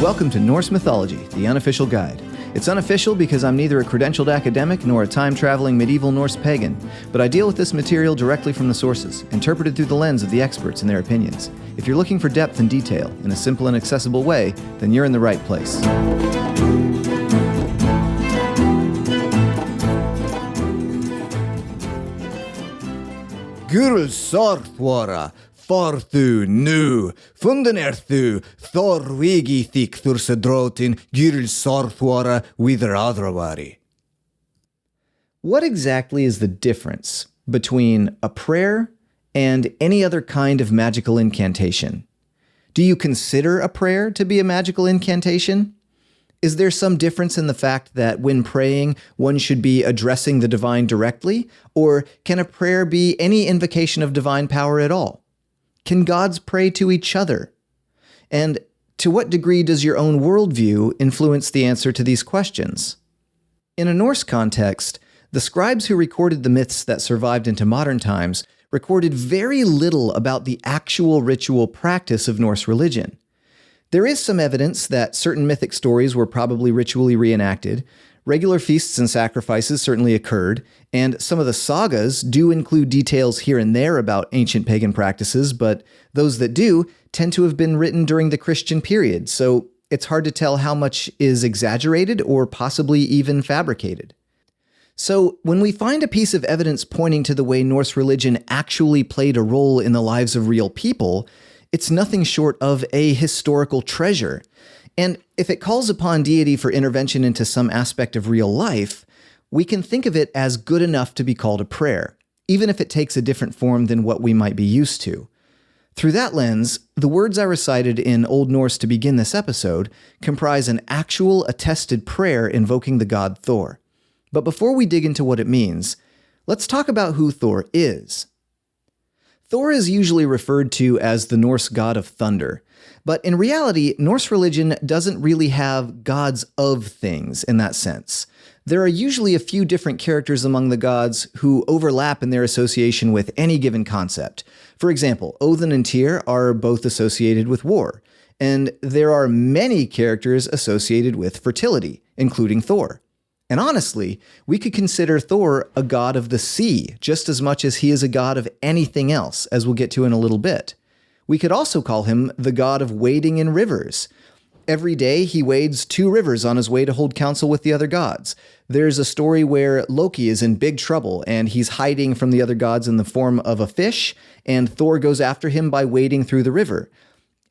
Welcome to Norse Mythology, the unofficial guide. It's unofficial because I'm neither a credentialed academic nor a time-traveling medieval Norse pagan, but I deal with this material directly from the sources, interpreted through the lens of the experts and their opinions. If you're looking for depth and detail in a simple and accessible way, then you're in the right place. Gulr Þórr Forthu nu, funden erthu, Þórr wigi thik thursedrotin, Gulr Þórr wither adravari. What exactly is the difference between a prayer and any other kind of magical incantation? Do you consider a prayer to be a magical incantation? Is there some difference in the fact that when praying, one should be addressing the divine directly? Or can a prayer be any invocation of divine power at all? Can gods pray to each other? And to what degree does your own worldview influence the answer to these questions? In a Norse context, the scribes who recorded the myths that survived into modern times recorded very little about the actual ritual practice of Norse religion. There is some evidence that certain mythic stories were probably ritually reenacted. Regular feasts and sacrifices certainly occurred, and some of the sagas do include details here and there about ancient pagan practices, but those that do tend to have been written during the Christian period, so it's hard to tell how much is exaggerated or possibly even fabricated. So, when we find a piece of evidence pointing to the way Norse religion actually played a role in the lives of real people, it's nothing short of a historical treasure. And if it calls upon deity for intervention into some aspect of real life, we can think of it as good enough to be called a prayer, even if it takes a different form than what we might be used to. Through that lens, the words I recited in Old Norse to begin this episode comprise an actual attested prayer invoking the god Thor. But before we dig into what it means, let's talk about who Thor is. Thor is usually referred to as the Norse god of thunder, but in reality, Norse religion doesn't really have gods of things in that sense. There are usually a few different characters among the gods who overlap in their association with any given concept. For example, Odin and Tyr are both associated with war, and there are many characters associated with fertility, including Thor. And honestly, we could consider Thor a god of the sea just as much as he is a god of anything else, as we'll get to in a little bit. We could also call him the god of wading in rivers. Every day he wades 2 rivers on his way to hold council with the other gods. There's a story where Loki is in big trouble and he's hiding from the other gods in the form of a fish, and Thor goes after him by wading through the river.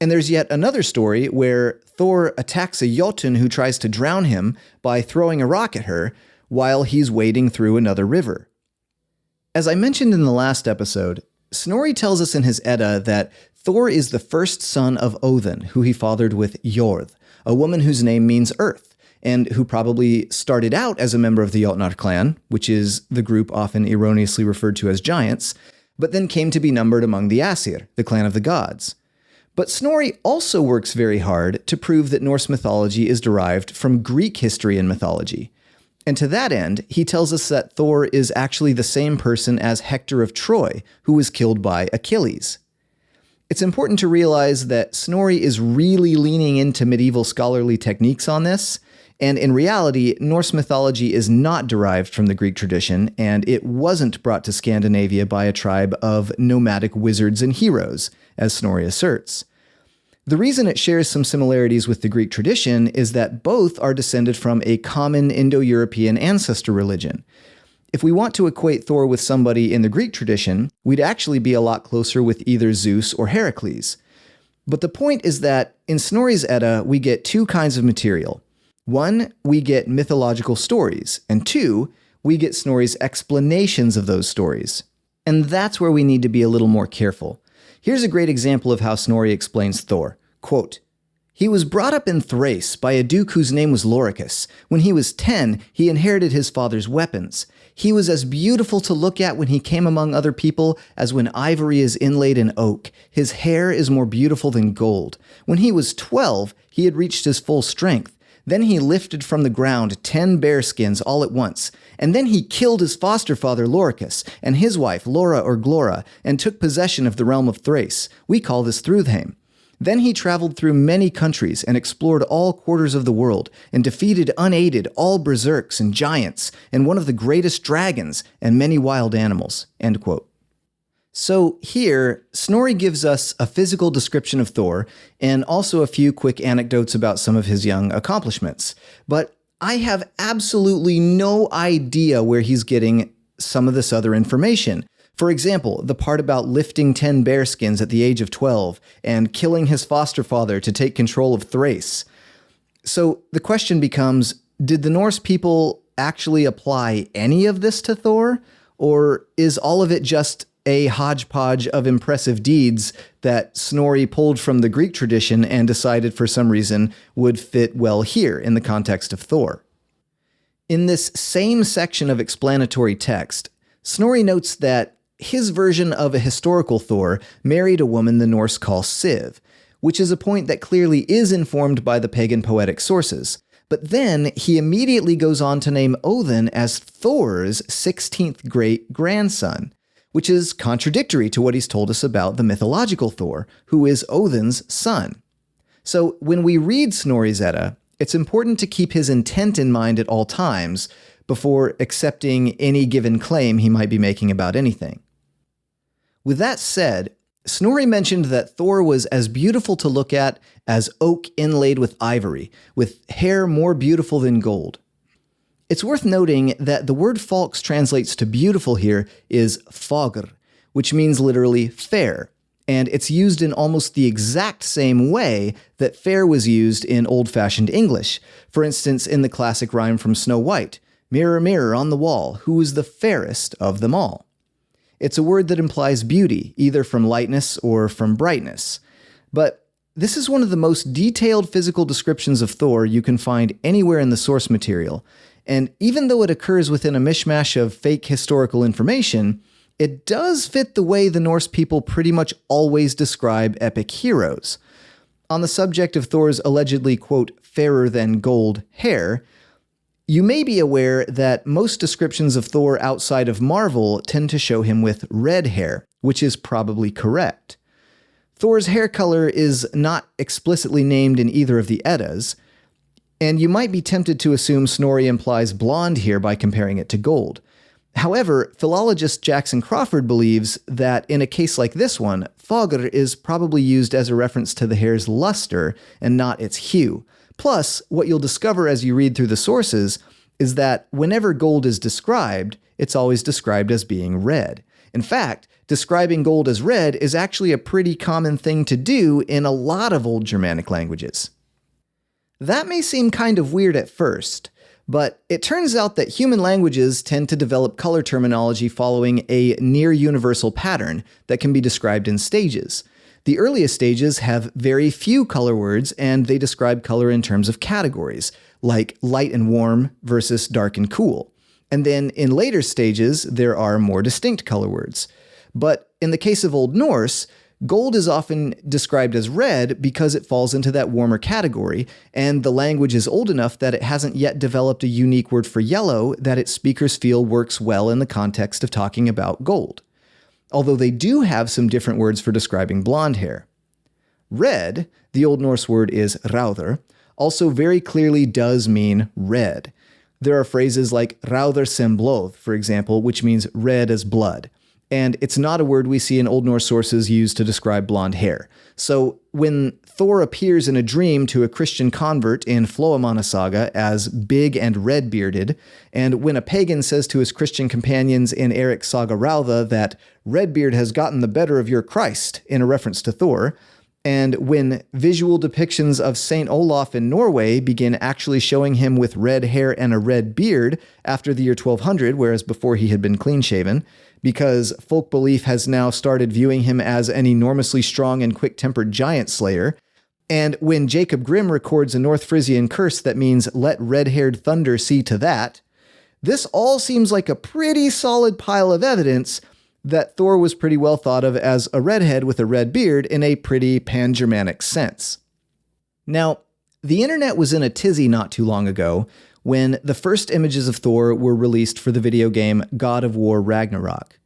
And there's yet another story where Thor attacks a Jotun who tries to drown him by throwing a rock at her while he's wading through another river. As I mentioned in the last episode, Snorri tells us in his Edda that Thor is the first son of Odin, who he fathered with Jörð, a woman whose name means earth, and who probably started out as a member of the Jotnar clan, which is the group often erroneously referred to as giants, but then came to be numbered among the Aesir, the clan of the gods. But Snorri also works very hard to prove that Norse mythology is derived from Greek history and mythology. And to that end, he tells us that Thor is actually the same person as Hector of Troy, who was killed by Achilles. It's important to realize that Snorri is really leaning into medieval scholarly techniques on this, and in reality, Norse mythology is not derived from the Greek tradition, and it wasn't brought to Scandinavia by a tribe of nomadic wizards and heroes, as Snorri asserts. The reason it shares some similarities with the Greek tradition is that both are descended from a common Indo-European ancestor religion. If we want to equate Thor with somebody in the Greek tradition, we'd actually be a lot closer with either Zeus or Heracles. But the point is that in Snorri's Edda, we get 2 kinds of material. 1, we get mythological stories, and 2, we get Snorri's explanations of those stories. And that's where we need to be a little more careful. Here's a great example of how Snorri explains Thor. Quote, "He was brought up in Thrace by a duke whose name was Loricus. When he was 10, he inherited his father's weapons. He was as beautiful to look at when he came among other people as when ivory is inlaid in oak. His hair is more beautiful than gold. When he was 12, he had reached his full strength. Then he lifted from the ground 10 bearskins all at once. And then he killed his foster father Loricus and his wife Laura or Glora and took possession of the realm of Thrace. We call this Thrudheim. Then he traveled through many countries and explored all quarters of the world and defeated unaided all berserks and giants and one of the greatest dragons and many wild animals." End quote. So here, Snorri gives us a physical description of Thor and also a few quick anecdotes about some of his young accomplishments. But I have absolutely no idea where he's getting some of this other information. For example, the part about lifting 10 bearskins at the age of 12 and killing his foster father to take control of Thrace. So the question becomes, did the Norse people actually apply any of this to Thor? Or is all of it just a hodgepodge of impressive deeds that Snorri pulled from the Greek tradition and decided for some reason would fit well here in the context of Thor? In this same section of explanatory text, Snorri notes that his version of a historical Thor married a woman the Norse call Siv, which is a point that clearly is informed by the pagan poetic sources. But then he immediately goes on to name Odin as Thor's 16th great-grandson, which is contradictory to what he's told us about the mythological Thor, who is Odin's son. So when we read Snorri's Edda, it's important to keep his intent in mind at all times before accepting any given claim he might be making about anything. With that said, Snorri mentioned that Thor was as beautiful to look at as oak inlaid with ivory, with hair more beautiful than gold. It's worth noting that the word Faulkes translates to beautiful here is fagr, which means literally fair, and it's used in almost the exact same way that fair was used in old-fashioned English. For instance, in the classic rhyme from Snow White, "Mirror, mirror on the wall, who is the fairest of them all?" It's a word that implies beauty, either from lightness or from brightness. But this is one of the most detailed physical descriptions of Thor you can find anywhere in the source material, and even though it occurs within a mishmash of fake historical information, it does fit the way the Norse people pretty much always describe epic heroes. On the subject of Thor's allegedly, quote, fairer than gold hair, you may be aware that most descriptions of Thor outside of Marvel tend to show him with red hair, which is probably correct. Thor's hair color is not explicitly named in either of the Eddas, and you might be tempted to assume Snorri implies blonde here by comparing it to gold. However, philologist Jackson Crawford believes that in a case like this one, fagr is probably used as a reference to the hair's luster and not its hue. Plus, what you'll discover as you read through the sources is that whenever gold is described, it's always described as being red. In fact, describing gold as red is actually a pretty common thing to do in a lot of old Germanic languages. That may seem kind of weird at first, but it turns out that human languages tend to develop color terminology following a near-universal pattern that can be described in stages. The earliest stages have very few color words, and they describe color in terms of categories, like light and warm versus dark and cool. And then in later stages, there are more distinct color words. But in the case of Old Norse, gold is often described as red because it falls into that warmer category, and the language is old enough that it hasn't yet developed a unique word for yellow that its speakers feel works well in the context of talking about gold. Although they do have some different words for describing blonde hair. Red, the Old Norse word is rauðr, also very clearly does mean red. There are phrases like rauðr sem blóð, for example, which means red as blood. And it's not a word we see in Old Norse sources used to describe blonde hair. So when Thor appears in a dream to a Christian convert in Floamanna Saga as big and red-bearded, and when a pagan says to his Christian companions in Eric's Saga Rauða that Redbeard has gotten the better of your Christ, in a reference to Thor, and when visual depictions of Saint Olaf in Norway begin actually showing him with red hair and a red beard after the year 1200, whereas before he had been clean-shaven, because folk belief has now started viewing him as an enormously strong and quick-tempered giant slayer, and when Jacob Grimm records a North Frisian curse that means let red-haired thunder see to that, this all seems like a pretty solid pile of evidence that Thor was pretty well thought of as a redhead with a red beard in a pretty pan-Germanic sense. Now, the internet was in a tizzy not too long ago when the first images of Thor were released for the video game God of War Ragnarok.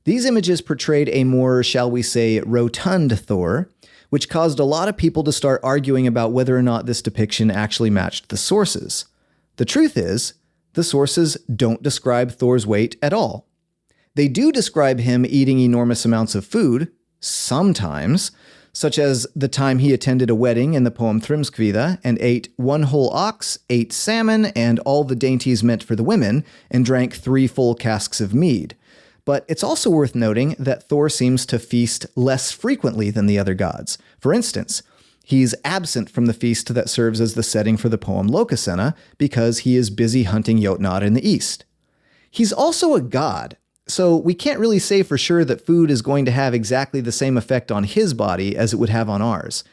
These images portrayed a more, shall we say, rotund Thor, which caused a lot of people to start arguing about whether or not this depiction actually matched the sources. The truth is, the sources don't describe Thor's weight at all. They do describe him eating enormous amounts of food, sometimes, such as the time he attended a wedding in the poem Thrymskvida and ate 1 whole ox, 8 salmon, and all the dainties meant for the women, and drank 3 full casks of mead. But it's also worth noting that Thor seems to feast less frequently than the other gods. For instance, he's absent from the feast that serves as the setting for the poem Lokasenna because he is busy hunting Jotnar in the east. He's also a god, so we can't really say for sure that food is going to have exactly the same effect on his body as it would have on ours.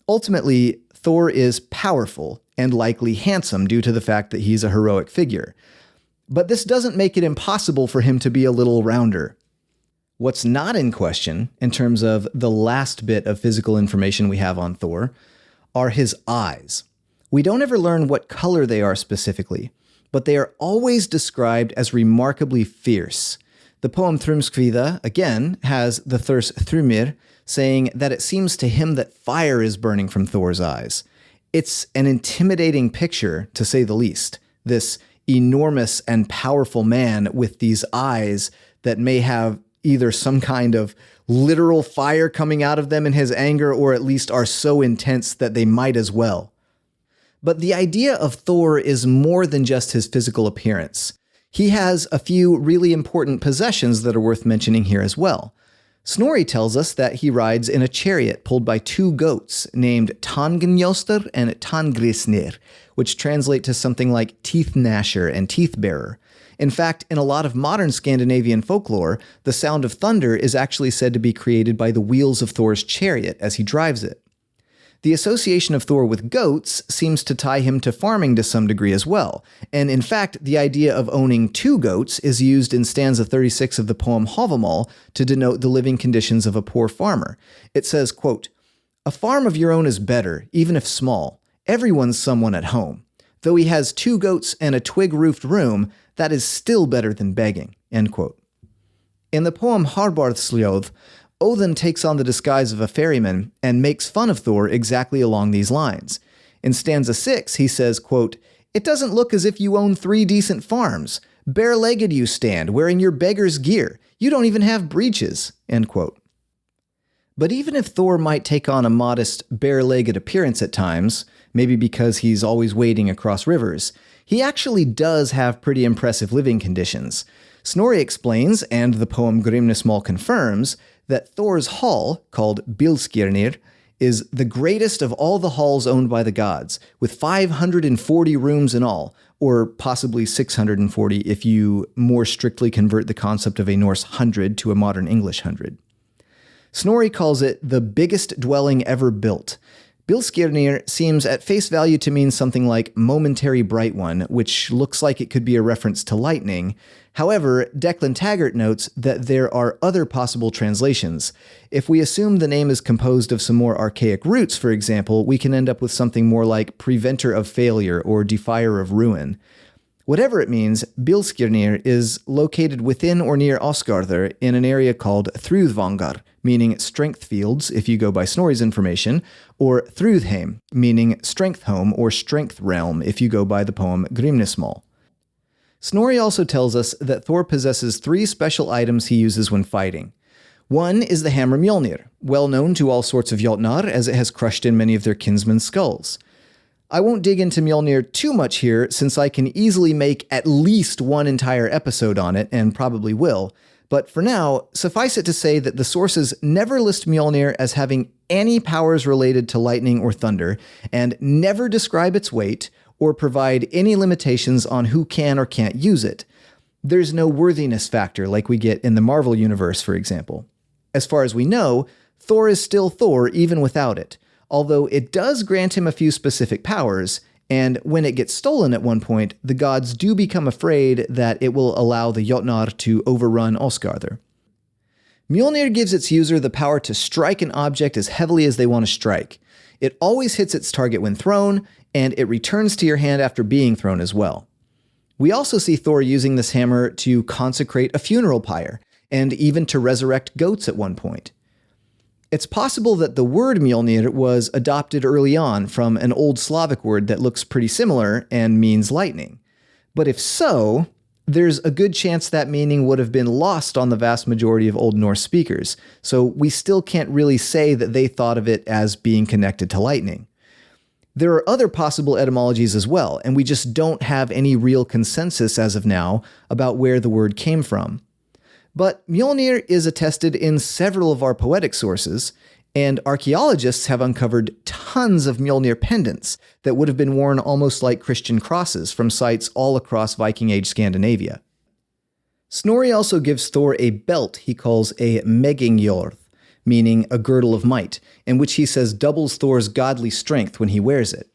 Ultimately, Thor is powerful and likely handsome due to the fact that he's a heroic figure. But this doesn't make it impossible for him to be a little rounder. What's not in question, in terms of the last bit of physical information we have on Thor, are his eyes. We don't ever learn what color they are specifically, but they are always described as remarkably fierce. The poem Thrymskvida, again, has the Þór's Thrymr saying that it seems to him that fire is burning from Thor's eyes. It's an intimidating picture, to say the least. This enormous and powerful man with these eyes that may have either some kind of literal fire coming out of them in his anger, or at least are so intense that they might as well. But the idea of Thor is more than just his physical appearance. He has a few really important possessions that are worth mentioning here as well. Snorri tells us that he rides in a chariot pulled by 2 goats named Tangnjostur and Tangrisnir, which translate to something like teeth gnasher and teeth bearer. In fact, in a lot of modern Scandinavian folklore, the sound of thunder is actually said to be created by the wheels of Thor's chariot as he drives it. The association of Thor with goats seems to tie him to farming to some degree as well, and in fact, the idea of owning 2 goats is used in stanza 36 of the poem Havamal to denote the living conditions of a poor farmer. It says, quote, "A farm of your own is better, even if small. Everyone's someone at home. Though he has 2 goats and a twig-roofed room, that is still better than begging," end quote. In the poem Harbarðsljóð, Odin takes on the disguise of a ferryman and makes fun of Thor exactly along these lines. In stanza 6, he says, quote, "It doesn't look as if you own 3 decent farms. Bare-legged you stand, wearing your beggar's gear. You don't even have breeches," end quote. But even if Thor might take on a modest, bare-legged appearance at times, maybe because he's always wading across rivers, he actually does have pretty impressive living conditions. Snorri explains, and the poem Grimnismal confirms, that Thor's hall, called Bilskirnir, is the greatest of all the halls owned by the gods, with 540 rooms in all, or possibly 640 if you more strictly convert the concept of a Norse 100 to a modern English 100. Snorri calls it the biggest dwelling ever built. Bilskirnir seems at face value to mean something like momentary bright one, which looks like it could be a reference to lightning. However, Declan Taggart notes that there are other possible translations. If we assume the name is composed of some more archaic roots, for example, we can end up with something more like preventer of failure or defier of ruin. Whatever it means, Bilskirnir is located within or near Osgarðr in an area called Thrúðvangar, meaning strength fields if you go by Snorri's information, or Thrúðheim, meaning strength home or strength realm if you go by the poem Grimnismal. Snorri also tells us that Thor possesses 3 special items he uses when fighting. One is the Hammer Mjolnir, well known to all sorts of Jotnar as it has crushed in many of their kinsmen's skulls. I won't dig into Mjolnir too much here, since I can easily make at least one entire episode on it, and probably will, but for now, suffice it to say that the sources never list Mjolnir as having any powers related to lightning or thunder, and never describe its weight, or provide any limitations on who can or can't use it. There's no worthiness factor like we get in the Marvel Universe, for example. As far as we know, Thor is still Thor even without it, although it does grant him a few specific powers, and when it gets stolen at one point, the gods do become afraid that it will allow the Jotnar to overrun Osgarðr. Mjolnir gives its user the power to strike an object as heavily as they want to strike. It always hits its target when thrown, and it returns to your hand after being thrown as well. We also see Thor using this hammer to consecrate a funeral pyre, and even to resurrect goats at one point. It's possible that the word Mjolnir was adopted early on from an old Slavic word that looks pretty similar and means lightning. But if so, there's a good chance that meaning would have been lost on the vast majority of Old Norse speakers, so we still can't really say that they thought of it as being connected to lightning. There are other possible etymologies as well, and we just don't have any real consensus as of now about where the word came from. But Mjolnir is attested in several of our poetic sources, and archaeologists have uncovered tons of Mjolnir pendants that would have been worn almost like Christian crosses from sites all across Viking Age Scandinavia. Snorri also gives Thor a belt he calls a Megingjörð, meaning a girdle of might, and which he says doubles Thor's godly strength when he wears it.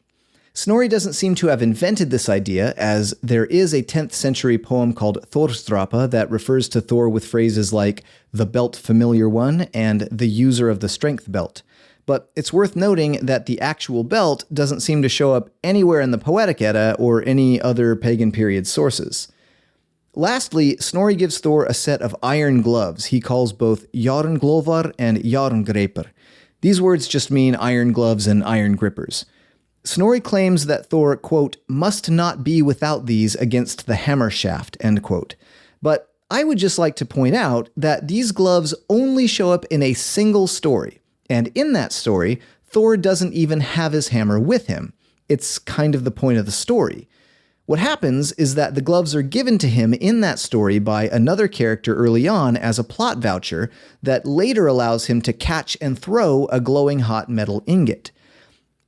Snorri doesn't seem to have invented this idea, as there is a 10th century poem called Þórstrapa that refers to Thor with phrases like the belt familiar one and the user of the strength belt. But it's worth noting that the actual belt doesn't seem to show up anywhere in the Poetic Edda or any other pagan period sources. Lastly, Snorri gives Thor a set of iron gloves he calls both Jarnglovar and Jarngripr. These words just mean iron gloves and iron grippers. Snorri claims that Thor, quote, must not be without these against the hammer shaft, end quote. But I would just like to point out that these gloves only show up in a single story, and in that story, Thor doesn't even have his hammer with him. It's kind of the point of the story. What happens is that the gloves are given to him in that story by another character early on as a plot voucher that later allows him to catch and throw a glowing hot metal ingot.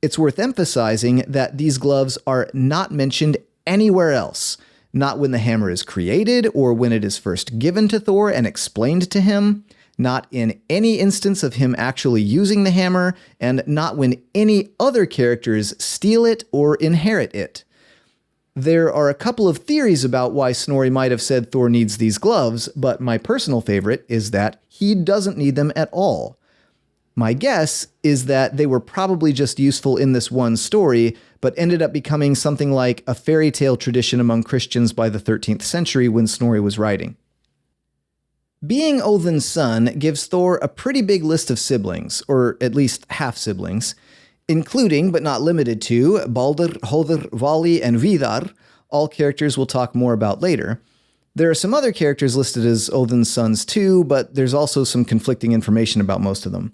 It's worth emphasizing that these gloves are not mentioned anywhere else, not when the hammer is created or when it is first given to Thor and explained to him, not in any instance of him actually using the hammer, and not when any other characters steal it or inherit it. There are a couple of theories about why Snorri might have said Thor needs these gloves, but my personal favorite is that he doesn't need them at all. My guess is that they were probably just useful in this one story, but ended up becoming something like a fairy tale tradition among Christians by the 13th century when Snorri was writing. Being Odin's son gives Thor a pretty big list of siblings, or at least half-siblings, including, but not limited to, Baldur, Höður, Vali, and Vidar, all characters we'll talk more about later. There are some other characters listed as Odin's sons too, but there's also some conflicting information about most of them.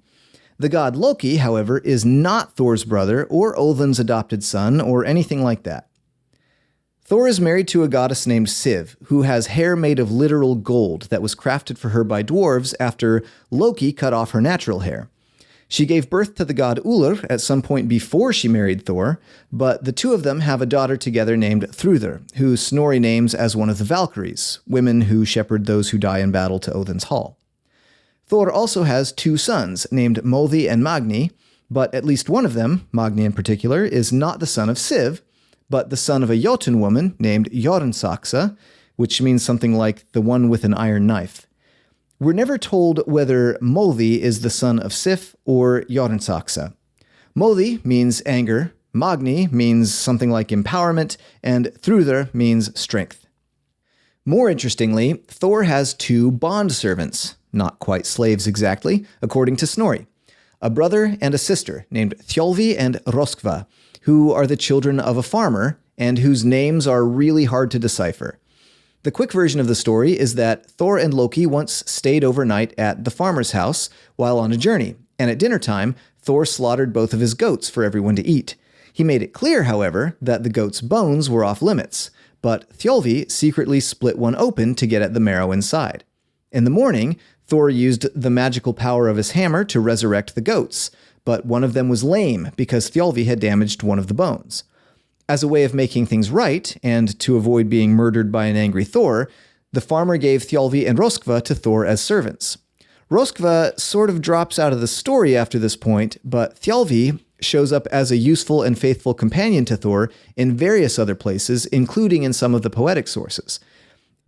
The god Loki, however, is not Thor's brother or Odin's adopted son or anything like that. Thor is married to a goddess named Siv, who has hair made of literal gold that was crafted for her by dwarves after Loki cut off her natural hair. She gave birth to the god Ullr at some point before she married Thor, but the two of them have a daughter together named Þrúður, who Snorri names as one of the Valkyries, women who shepherd those who die in battle to Odin's hall. Thor also has two sons, named Mothi and Magni, but at least one of them, Magni in particular, is not the son of Siv, but the son of a Jotun woman named Jornsaksa, which means something like the one with an iron knife. We're never told whether Mothi is the son of Sif or Jornsaksa. Mothi means anger, Magni means something like empowerment, and Þrúður means strength. More interestingly, Thor has two bondservants, not quite slaves exactly, according to Snorri, a brother and a sister named Thjolvi and Roskva, who are the children of a farmer and whose names are really hard to decipher. The quick version of the story is that Thor and Loki once stayed overnight at the farmer's house while on a journey, and at dinner time, Thor slaughtered both of his goats for everyone to eat. He made it clear, however, that the goats' bones were off limits, but Thjolvi secretly split one open to get at the marrow inside. In the morning, Thor used the magical power of his hammer to resurrect the goats, but one of them was lame because Thjolvi had damaged one of the bones. As a way of making things right, and to avoid being murdered by an angry Thor, the farmer gave Thjolvi and Roskva to Thor as servants. Roskva sort of drops out of the story after this point, but Thjolvi shows up as a useful and faithful companion to Thor in various other places, including in some of the poetic sources.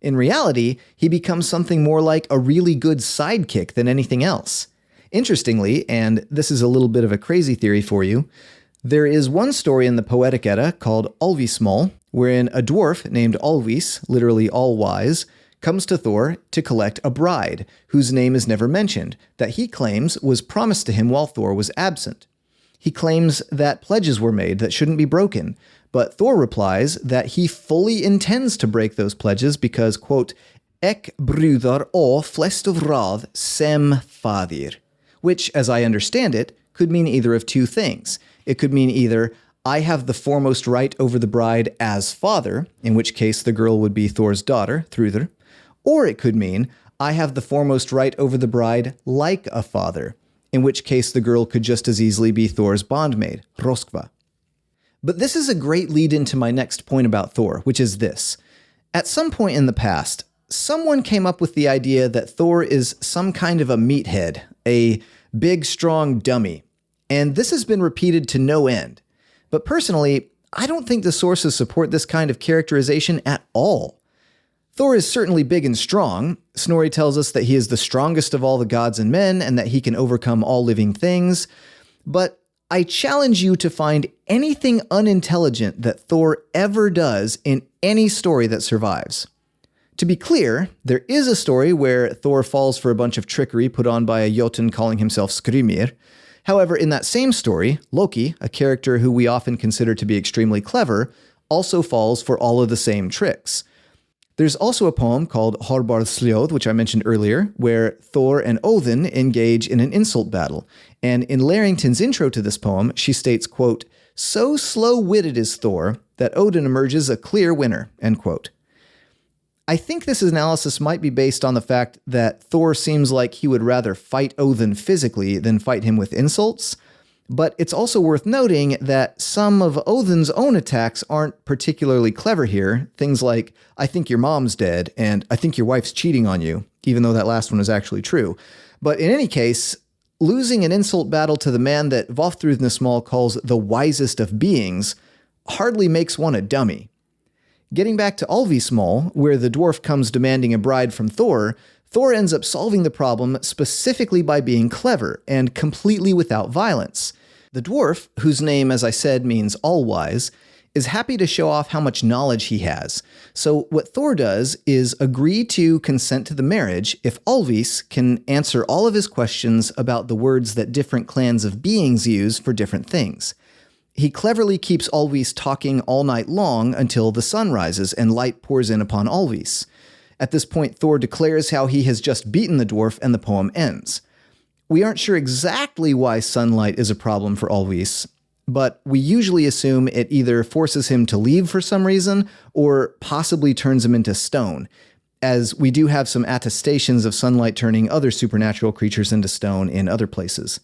In reality, he becomes something more like a really good sidekick than anything else. Interestingly, and this is a little bit of a crazy theory for you, there is one story in the Poetic Edda called Alvismál, wherein a dwarf named Alvis, literally all-wise, comes to Thor to collect a bride, whose name is never mentioned, that he claims was promised to him while Thor was absent. He claims that pledges were made that shouldn't be broken, but Thor replies that he fully intends to break those pledges because, quote, Ek brudar å flest of rad sem fadir, which, as I understand it, could mean either of two things. It could mean either I have the foremost right over the bride as father, in which case the girl would be Thor's daughter, Þórr, or it could mean I have the foremost right over the bride like a father, in which case the girl could just as easily be Thor's bondmaid, Roskva. But this is a great lead into my next point about Thor, which is this. At some point in the past, someone came up with the idea that Thor is some kind of a meathead, a big, strong dummy. And this has been repeated to no end. But personally, I don't think the sources support this kind of characterization at all. Thor is certainly big and strong. Snorri tells us that he is the strongest of all the gods and men and that he can overcome all living things. But I challenge you to find anything unintelligent that Thor ever does in any story that survives. To be clear, there is a story where Thor falls for a bunch of trickery put on by a Jotun calling himself Skrymir. However, in that same story, Loki, a character who we often consider to be extremely clever, also falls for all of the same tricks. There's also a poem called Harbardsljóð, which I mentioned earlier, where Thor and Odin engage in an insult battle. And in Larrington's intro to this poem, she states, quote, So slow-witted is Thor that Odin emerges a clear winner, end quote. I think this analysis might be based on the fact that Thor seems like he would rather fight Odin physically than fight him with insults, but it's also worth noting that some of Odin's own attacks aren't particularly clever here. Things like, I think your mom's dead, and I think your wife's cheating on you, even though that last one is actually true. But in any case, losing an insult battle to the man that Vafthrûdnismal calls the wisest of beings hardly makes one a dummy. Getting back to Alvismal, where the dwarf comes demanding a bride from Thor, Thor ends up solving the problem specifically by being clever and completely without violence. The dwarf, whose name, as I said, means all-wise, is happy to show off how much knowledge he has. So what Thor does is agree to consent to the marriage if Alvis can answer all of his questions about the words that different clans of beings use for different things. He cleverly keeps Alvis talking all night long until the sun rises and light pours in upon Alvis. At this point, Thor declares how he has just beaten the dwarf and the poem ends. We aren't sure exactly why sunlight is a problem for Alvis, but we usually assume it either forces him to leave for some reason or possibly turns him into stone, as we do have some attestations of sunlight turning other supernatural creatures into stone in other places.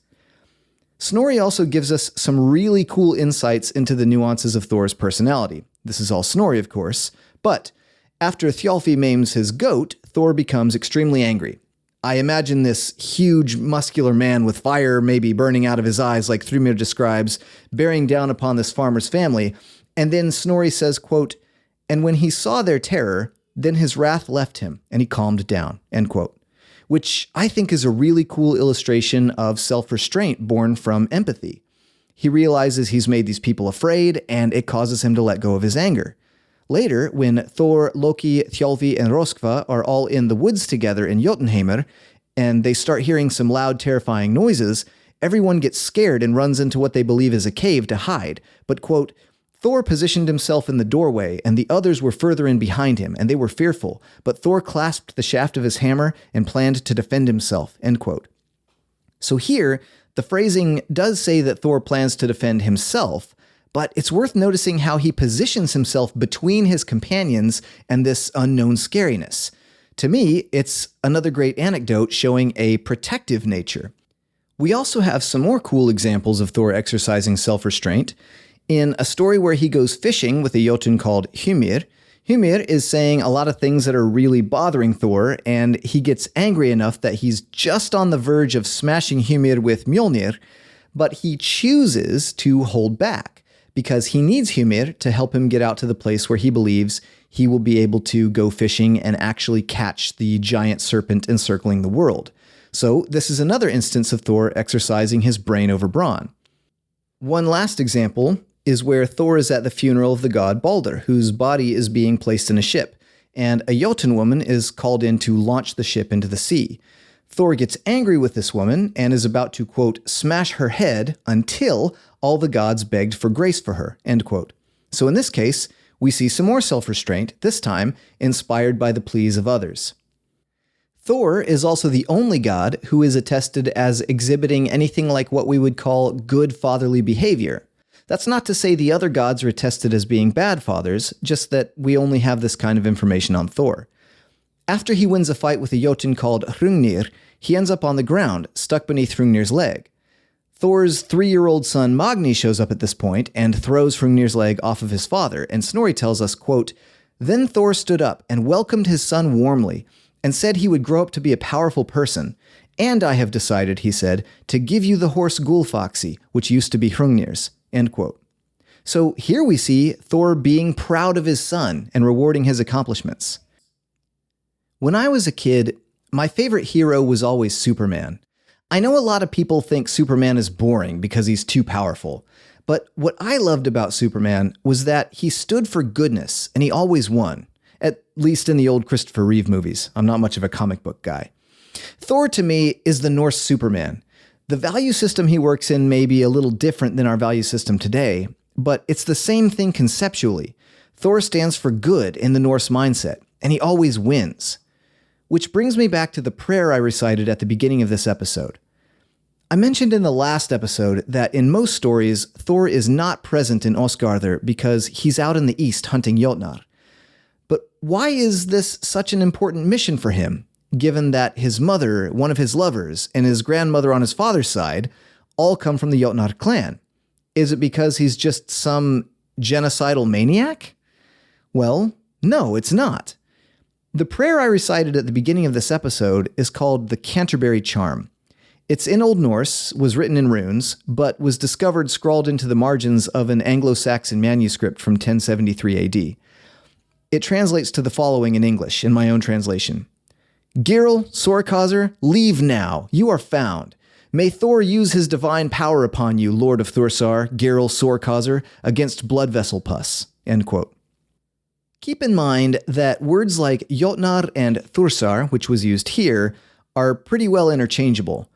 Snorri also gives us some really cool insights into the nuances of Thor's personality. This is all Snorri, of course, but after Thjalfi maims his goat, Thor becomes extremely angry. I imagine this huge, muscular man with fire maybe burning out of his eyes like Thrymr describes, bearing down upon this farmer's family, and then Snorri says, quote, And when he saw their terror, then his wrath left him, and he calmed down, end quote. Which I think is a really cool illustration of self-restraint born from empathy. He realizes he's made these people afraid, and it causes him to let go of his anger. Later, when Thor, Loki, Thjalfi, and Roskva are all in the woods together in Jotunheimr, and they start hearing some loud, terrifying noises, everyone gets scared and runs into what they believe is a cave to hide. But, quote, Thor positioned himself in the doorway, and the others were further in behind him, and they were fearful. But Thor clasped the shaft of his hammer and planned to defend himself, end quote. So here, the phrasing does say that Thor plans to defend himself, but it's worth noticing how he positions himself between his companions and this unknown scariness. To me, it's another great anecdote showing a protective nature. We also have some more cool examples of Thor exercising self-restraint. In a story where he goes fishing with a Jotun called Hymir, Hymir is saying a lot of things that are really bothering Thor, and he gets angry enough that he's just on the verge of smashing Hymir with Mjolnir, but he chooses to hold back because he needs Hymir to help him get out to the place where he believes he will be able to go fishing and actually catch the giant serpent encircling the world. So this is another instance of Thor exercising his brain over brawn. One last example is where Thor is at the funeral of the god Baldur, whose body is being placed in a ship. and a Jotun woman is called in to launch the ship into the sea. Thor gets angry with this woman and is about to, quote, smash her head until all the gods begged for grace for her, end quote. So in this case, we see some more self-restraint, this time inspired by the pleas of others. Thor is also the only god who is attested as exhibiting anything like what we would call good fatherly behavior. That's not to say the other gods are attested as being bad fathers, just that we only have this kind of information on Thor. After he wins a fight with a Jotun called Hrungnir, he ends up on the ground, stuck beneath Hrungnir's leg. Thor's 3-year-old son Magni shows up at this point and throws Hrungnir's leg off of his father, and Snorri tells us, quote, "Then Thor stood up and welcomed his son warmly, and said he would grow up to be a powerful person. And I have decided, he said, to give you the horse Gulfaxi, which used to be Hrungnir's," end quote. So here we see Thor being proud of his son and rewarding his accomplishments. When I was a kid, my favorite hero was always Superman. I know a lot of people think Superman is boring because he's too powerful, but what I loved about Superman was that he stood for goodness and he always won, at least in the old Christopher Reeve movies. I'm not much of a comic book guy. Thor, to me, is the Norse Superman. The value system he works in may be a little different than our value system today, but it's the same thing conceptually. Thor stands for good in the Norse mindset, and he always wins. Which brings me back to the prayer I recited at the beginning of this episode. I mentioned in the last episode that in most stories, Thor is not present in Osgardr because he's out in the east hunting Jotnar. But why is this such an important mission for him, given that his mother, one of his lovers, and his grandmother on his father's side all come from the Jotnar clan? Is it because he's just some genocidal maniac? Well, no, it's not. The prayer I recited at the beginning of this episode is called the Canterbury Charm. It's in Old Norse, was written in runes, but was discovered scrawled into the margins of an Anglo-Saxon manuscript from 1073 AD. It translates to the following in English, in my own translation. Girl, Sorkazer, leave now, you are found. May Thor use his divine power upon you, Lord of Thursar, Girl, Sorkazer, against blood vessel pus, end quote. Keep in mind that words like Jotnar and Thursar, which was used here, are pretty well interchangeable.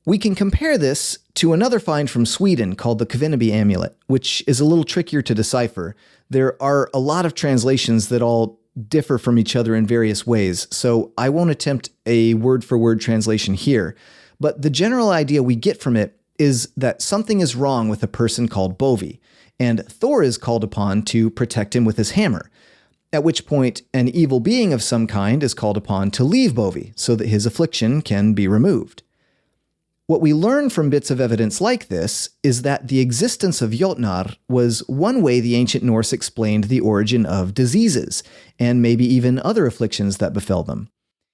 We can compare this to another find from Sweden called the Kavinabe Amulet, which is a little trickier to decipher. There are a lot of translations that all differ from each other in various ways, so I won't attempt a word-for-word translation here. But the general idea we get from it is that something is wrong with a person called Bovi, and Thor is called upon to protect him with his hammer, at which point an evil being of some kind is called upon to leave Bovi so that his affliction can be removed. What we learn from bits of evidence like this is that the existence of Jotnar was one way the ancient Norse explained the origin of diseases, and maybe even other afflictions that befell them.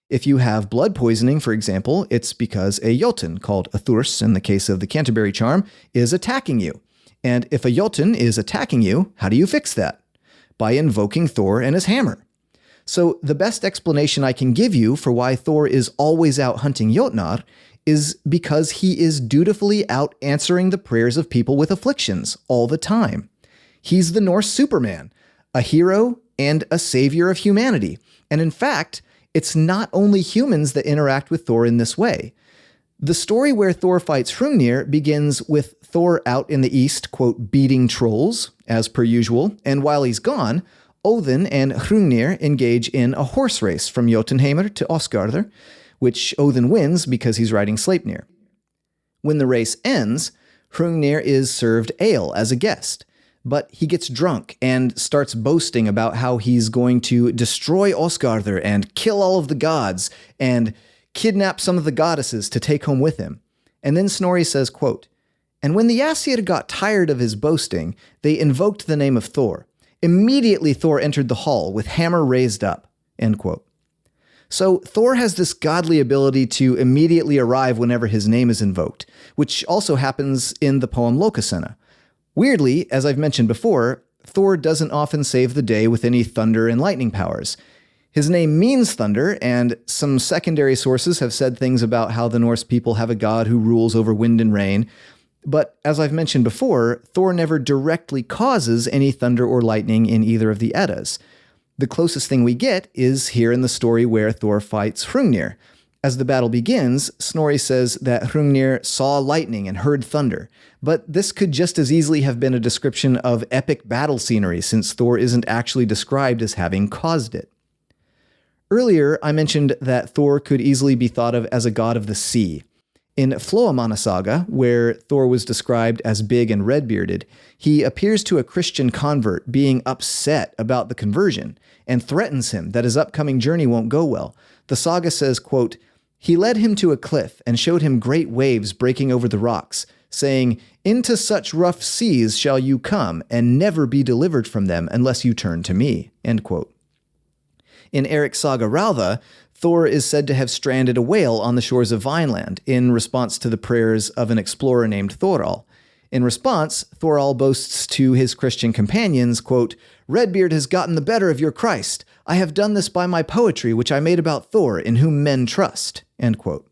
If you have blood poisoning, for example, it's because a Jotun, called a Þórr in the case of the Canterbury Charm, is attacking you. And if a Jotun is attacking you, how do you fix that? By invoking Thor and his hammer. So the best explanation I can give you for why Thor is always out hunting Jotnar is because he is dutifully out answering the prayers of people with afflictions all the time. He's the Norse Superman, a hero and a savior of humanity. And in fact, it's not only humans that interact with Thor in this way. The story where Thor fights Hrungnir begins with Thor out in the east, quote, beating trolls, as per usual, and while he's gone, Odin and Hrungnir engage in a horse race from Jotunheimr to Osgardr, which Odin wins because he's riding Sleipnir. When the race ends, Hrungnir is served ale as a guest, but he gets drunk and starts boasting about how he's going to destroy Osgardr and kill all of the gods and kidnap some of the goddesses to take home with him. And then Snorri says, quote, "And when the Aesir got tired of his boasting, they invoked the name of Thor. Immediately Thor entered the hall with hammer raised up," end quote. So Thor has this godly ability to immediately arrive whenever his name is invoked, which also happens in the poem Lokasena. Weirdly, as I've mentioned before, Thor doesn't often save the day with any thunder and lightning powers. His name means thunder, and some secondary sources have said things about how the Norse people have a god who rules over wind and rain. But as I've mentioned before, Thor never directly causes any thunder or lightning in either of the Eddas. The closest thing we get is here in the story where Thor fights Hrungnir. As the battle begins, Snorri says that Hrungnir saw lightning and heard thunder, but this could just as easily have been a description of epic battle scenery since Thor isn't actually described as having caused it. Earlier, I mentioned that Thor could easily be thought of as a god of the sea. In Floamanna Saga, where Thor was described as big and red-bearded, he appears to a Christian convert being upset about the conversion and threatens him that his upcoming journey won't go well. The saga says, quote, "He led him to a cliff and showed him great waves breaking over the rocks, saying, 'Into such rough seas shall you come and never be delivered from them unless you turn to me.'" End quote. In Eric's saga Ralva, Thor is said to have stranded a whale on the shores of Vineland in response to the prayers of an explorer named Þórr. In response, Þórr boasts to his Christian companions, quote, "Redbeard has gotten the better of your Christ. I have done this by my poetry, which I made about Thor, in whom men trust." End quote.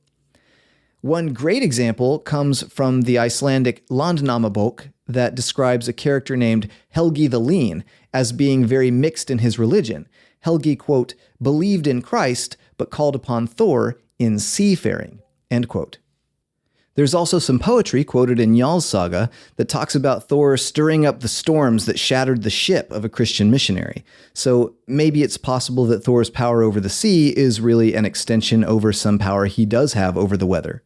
One great example comes from the Icelandic Landnámabók that describes a character named Helgi the Lean as being very mixed in his religion. Helgi, quote, "believed in Christ, but called upon Thor in seafaring," end quote. There's also some poetry quoted in Njal's saga that talks about Thor stirring up the storms that shattered the ship of a Christian missionary. So maybe it's possible that Thor's power over the sea is really an extension over some power he does have over the weather.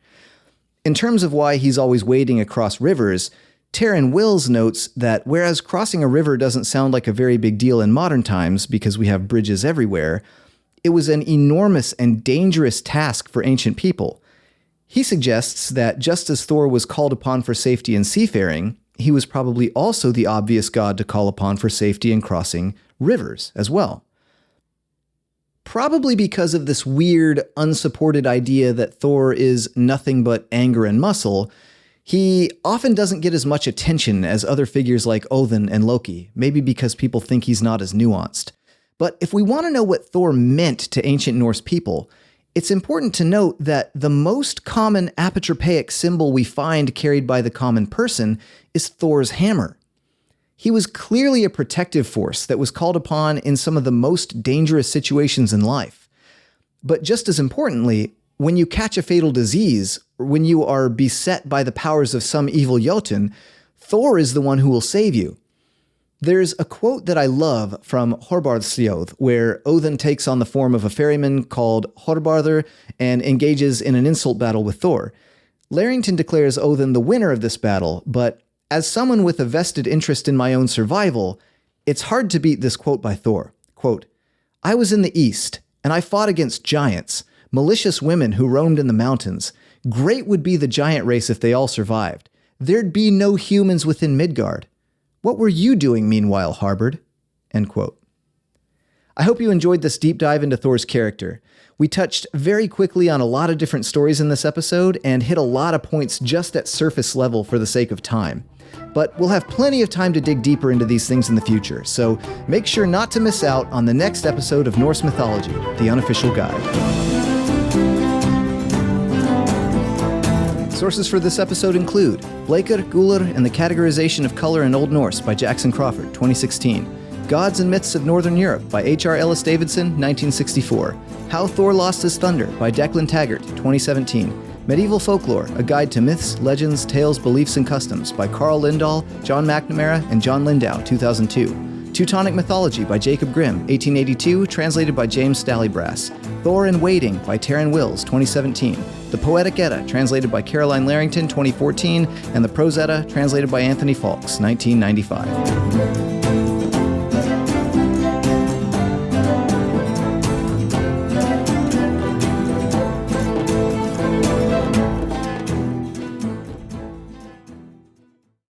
In terms of why he's always wading across rivers, Tarrin Wills notes that whereas crossing a river doesn't sound like a very big deal in modern times because we have bridges everywhere, it was an enormous and dangerous task for ancient people. He suggests that just as Thor was called upon for safety in seafaring, he was probably also the obvious god to call upon for safety in crossing rivers as well. Probably because of this weird, unsupported idea that Thor is nothing but anger and muscle, he often doesn't get as much attention as other figures like Odin and Loki, maybe because people think he's not as nuanced. But if we want to know what Thor meant to ancient Norse people, it's important to note that the most common apotropaic symbol we find carried by the common person is Thor's hammer. He was clearly a protective force that was called upon in some of the most dangerous situations in life. But just as importantly, when you catch a fatal disease, or when you are beset by the powers of some evil Jotun, Thor is the one who will save you. There's a quote that I love from Hroðbarðsljóð, where Odin takes on the form of a ferryman called Hroðbarður and engages in an insult battle with Thor. Larrington declares Odin the winner of this battle, but as someone with a vested interest in my own survival, it's hard to beat this quote by Thor. Quote, "I was in the east, and I fought against giants, malicious women who roamed in the mountains. Great would be the giant race if they all survived. There'd be no humans within Midgard. What were you doing meanwhile, Harbard?" End quote. I hope you enjoyed this deep dive into Thor's character. We touched very quickly on a lot of different stories in this episode and hit a lot of points just at surface level for the sake of time. But we'll have plenty of time to dig deeper into these things in the future, so make sure not to miss out on the next episode of Norse Mythology, the unofficial guide. Sources for this episode include Bleikr, Gulr, and the Categorization of Color in Old Norse by Jackson Crawford, 2016. Gods and Myths of Northern Europe by H.R. Ellis Davidson, 1964. How Thor Lost His Thunder by Declan Taggart, 2017. Medieval Folklore, A Guide to Myths, Legends, Tales, Beliefs, and Customs by Carl Lindahl, John McNamara, and John Lindow, 2002. Teutonic Mythology by Jacob Grimm, 1882, translated by James Stallybrass. Thor in Waiting by Tarrin Wills, 2017. The Poetic Edda, translated by Carolyne Larrington, 2014, and the Prose Edda, translated by Anthony Faulkes, 1995.